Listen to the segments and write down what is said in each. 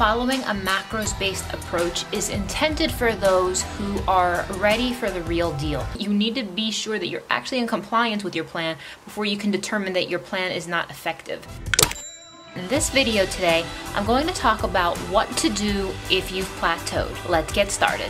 Following a macros-based approach is intended for those who are ready for the real deal. You need to be sure that you're actually in compliance with your plan before you can determine that your plan is not effective. In this video today, I'm going to talk about what to do if you've plateaued. Let's get started.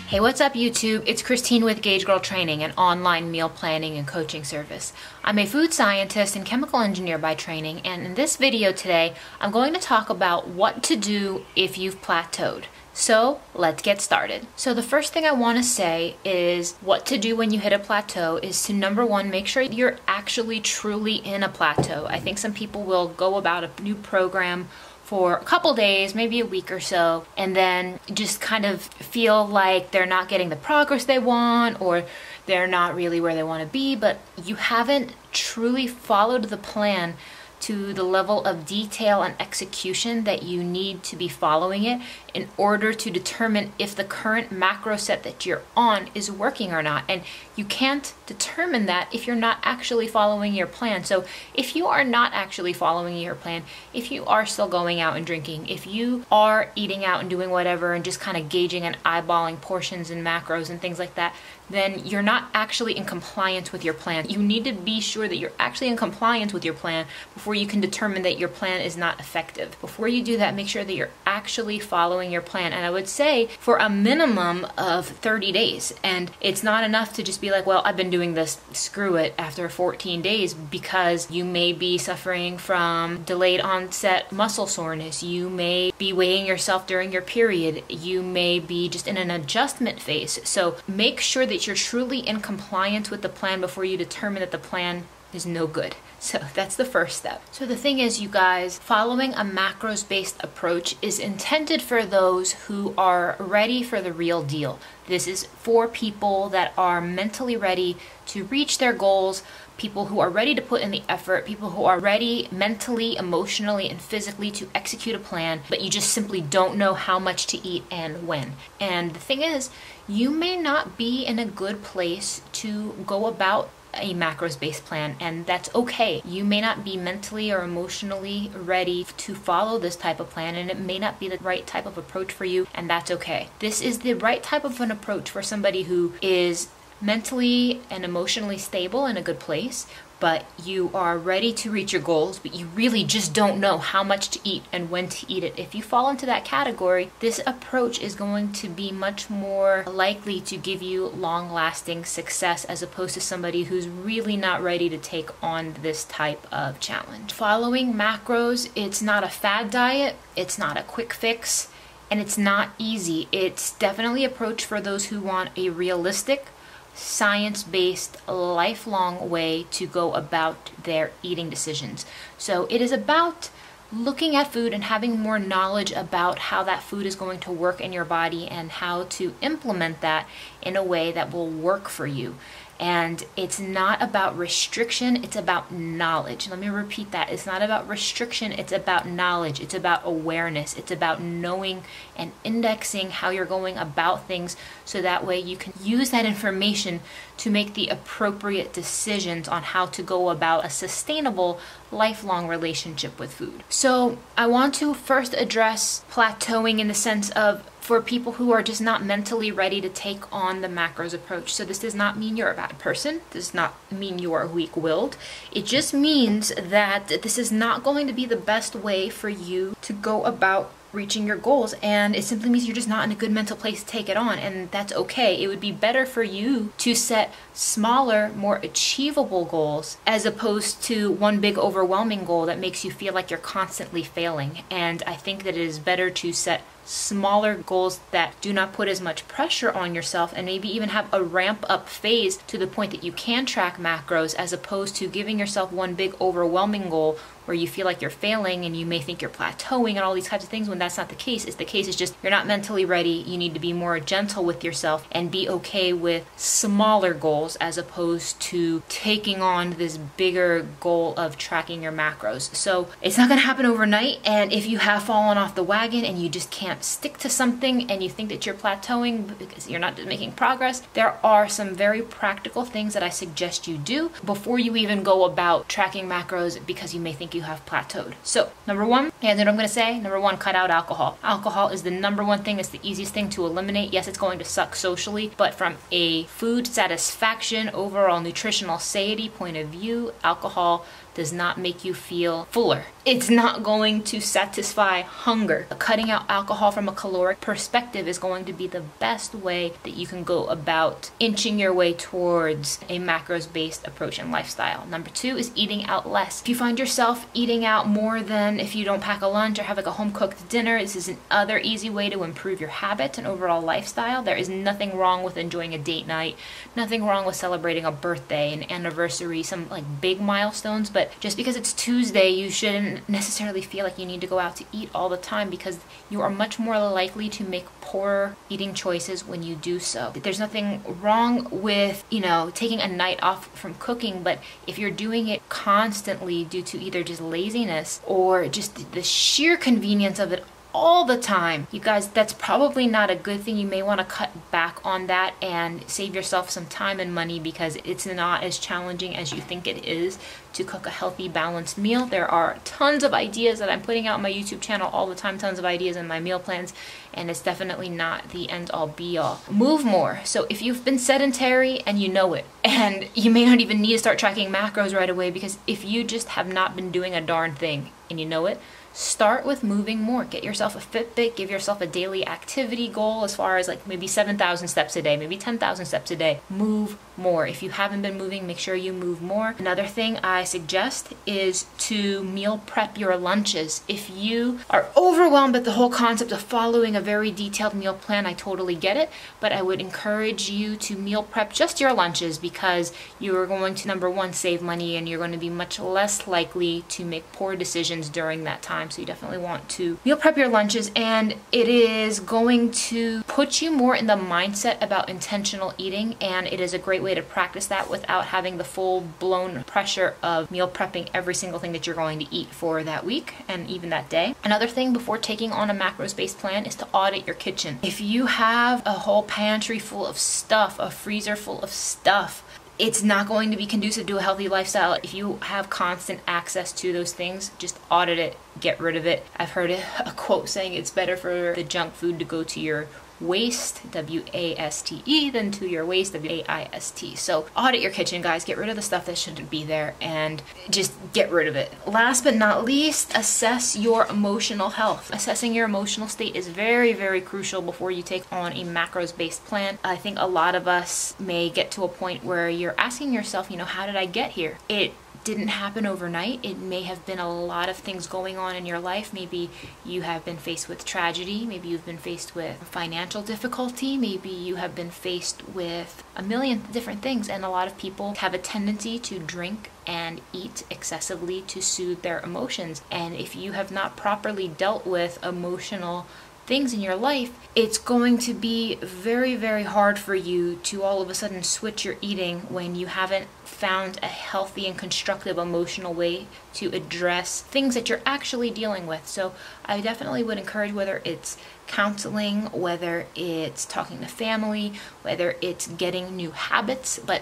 Hey, what's up YouTube? It's Christine with Gauge Girl Training, an online meal planning and coaching service. I'm a food scientist and chemical engineer by training, and in this video today, I'm going to talk about what to do if you've plateaued. So let's get started. So the first thing I want to say is what to do when you hit a plateau is to, number one, make sure you're actually truly in a plateau. I think some people will go about a new program for a couple days, maybe a week or so, and then just kind of feel like they're not getting the progress they want, or they're not really where they want to be, but you haven't truly followed the plan to the level of detail and execution that you need to be following it in order to determine if the current macro set that you're on is working or not. And you can't determine that if you're not actually following your plan. So if you are not actually following your plan, if you are still going out and drinking, if you are eating out and doing whatever and just kind of gauging and eyeballing portions and macros and things like that, then you're not actually in compliance with your plan. You need to be sure that you're actually in compliance with your plan before you can determine that your plan is not effective. Before you do that, make sure that you're actually following your plan. And I would say for a minimum of 30 days. And it's not enough to just be like, well, I've been doing this, screw it, after 14 days, because you may be suffering from delayed onset muscle soreness. You may be weighing yourself during your period. You may be just in an adjustment phase. So make sure that you're truly in compliance with the plan before you determine that the plan is no good. So that's the first step. So the thing is, you guys, following a macros-based approach is intended for those who are ready for the real deal. This is for people that are mentally ready to reach their goals, people who are ready to put in the effort, people who are ready mentally, emotionally, and physically to execute a plan, but you just simply don't know how much to eat and when. And the thing is, you may not be in a good place to go about a macros-based plan, and that's okay. You may not be mentally or emotionally ready to follow this type of plan, and it may not be the right type of approach for you, and that's okay. This is the right type of an approach for somebody who is mentally and emotionally stable in a good place, but you are ready to reach your goals, but you really just don't know how much to eat and when to eat it. If you fall into that category, this approach is going to be much more likely to give you long-lasting success as opposed to somebody who's really not ready to take on this type of challenge. Following macros, it's not a fad diet, it's not a quick fix, and it's not easy. It's definitely an approach for those who want a realistic, science-based, lifelong way to go about their eating decisions. So it is about looking at food and having more knowledge about how that food is going to work in your body and how to implement that in a way that will work for you. And it's not about restriction, it's about knowledge. Let me repeat that. It's not about restriction, it's about knowledge. It's about awareness. It's about knowing and indexing how you're going about things so that way you can use that information to make the appropriate decisions on how to go about a sustainable, lifelong relationship with food. So I want to first address plateauing in the sense of for people who are just not mentally ready to take on the macros approach. So this does not mean you're a bad person. This does not mean you are weak-willed. It just means that this is not going to be the best way for you to go about reaching your goals, and it simply means you're just not in a good mental place to take it on, and that's okay. It would be better for you to set smaller, more achievable goals as opposed to one big overwhelming goal that makes you feel like you're constantly failing. And I think that it is better to set smaller goals that do not put as much pressure on yourself, and maybe even have a ramp up phase to the point that you can track macros, as opposed to giving yourself one big overwhelming goal where you feel like you're failing and you may think you're plateauing and all these types of things, when that's not the case. The case is just you're not mentally ready. You need to be more gentle with yourself and be okay with smaller goals, as opposed to taking on this bigger goal of tracking your macros. So it's not going to happen overnight, and if you have fallen off the wagon and you just can't stick to something and you think that you're plateauing because you're not making progress, there are some very practical things that I suggest you do before you even go about tracking macros, because you may think you have plateaued. So number one, and what I'm going to say, number one, cut out alcohol. Alcohol is the number one thing. It's the easiest thing to eliminate. Yes, it's going to suck socially, but from a food satisfaction, overall nutritional satiety point of view, alcohol does not make you feel fuller. It's not going to satisfy hunger. Cutting out alcohol from a caloric perspective is going to be the best way that you can go about inching your way towards a macros-based approach and lifestyle. Number two is eating out less. If you find yourself eating out more than if you don't pack a lunch or have like a home-cooked dinner, this is another easy way to improve your habits and overall lifestyle. There is nothing wrong with enjoying a date night, nothing wrong with celebrating a birthday, an anniversary, some like big milestones, but just because it's Tuesday, you shouldn't necessarily feel like you need to go out to eat all the time, because you are much more likely to make poor eating choices when you do so. There's nothing wrong with, taking a night off from cooking, but if you're doing it constantly due to either just laziness or just the sheer convenience of it all the time, you guys, that's probably not a good thing. You may want to cut back on that and save yourself some time and money, because it's not as challenging as you think it is to cook a healthy, balanced meal. There are tons of ideas that I'm putting out on my YouTube channel all the time, tons of ideas in my meal plans, and it's definitely not the end-all be-all. Move more. So if you've been sedentary and you know it, and you may not even need to start tracking macros right away, because if you just have not been doing a darn thing and you know it, start with moving more. Get yourself a Fitbit, give yourself a daily activity goal as far as like maybe 7,000 steps a day, maybe 10,000 steps a day. Move more. If you haven't been moving, make sure you move more. Another thing I suggest is to meal prep your lunches. If you are overwhelmed at the whole concept of following a very detailed meal plan, I totally get it, but I would encourage you to meal prep just your lunches, because you are going to, number one, save money, and you're going to be much less likely to make poor decisions during that time. So you definitely want to meal prep your lunches, and it is going to put you more in the mindset about intentional eating, and it is a great way to practice that without having the full-blown pressure of meal prepping every single thing that you're going to eat for that week and even that day. Another thing before taking on a macros-based plan is to audit your kitchen. If you have a whole pantry full of stuff, a freezer full of stuff, it's not going to be conducive to a healthy lifestyle. If you have constant access to those things, just audit it, get rid of it. I've heard a quote saying it's better for the junk food to go to your waste, W-A-S-T-E, than to your waste, W-A-I-S-T. So audit your kitchen, guys. Get rid of the stuff that shouldn't be there and just get rid of it. Last but not least, assess your emotional health. Assessing your emotional state is very, very crucial before you take on a macros-based plan. I think a lot of us may get to a point where you're asking yourself, how did I get here? It didn't happen overnight. It may have been a lot of things going on in your life. Maybe you have been faced with tragedy. Maybe you've been faced with financial difficulty. Maybe you have been faced with a million different things. And a lot of people have a tendency to drink and eat excessively to soothe their emotions. And if you have not properly dealt with emotional things in your life, it's going to be very, very hard for you to all of a sudden switch your eating when you haven't found a healthy and constructive emotional way to address things that you're actually dealing with. So I definitely would encourage, whether it's counseling, whether it's talking to family, whether it's getting new habits, but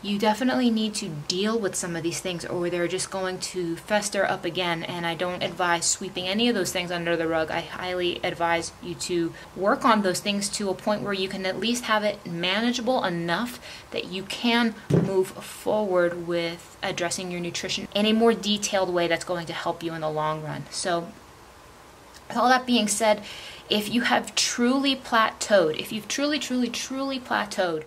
you definitely need to deal with some of these things, or they're just going to fester up again. And I don't advise sweeping any of those things under the rug. I highly advise you to work on those things to a point where you can at least have it manageable enough that you can move forward with addressing your nutrition in a more detailed way that's going to help you in the long run. So with all that being said, if you have truly plateaued, if you've truly plateaued,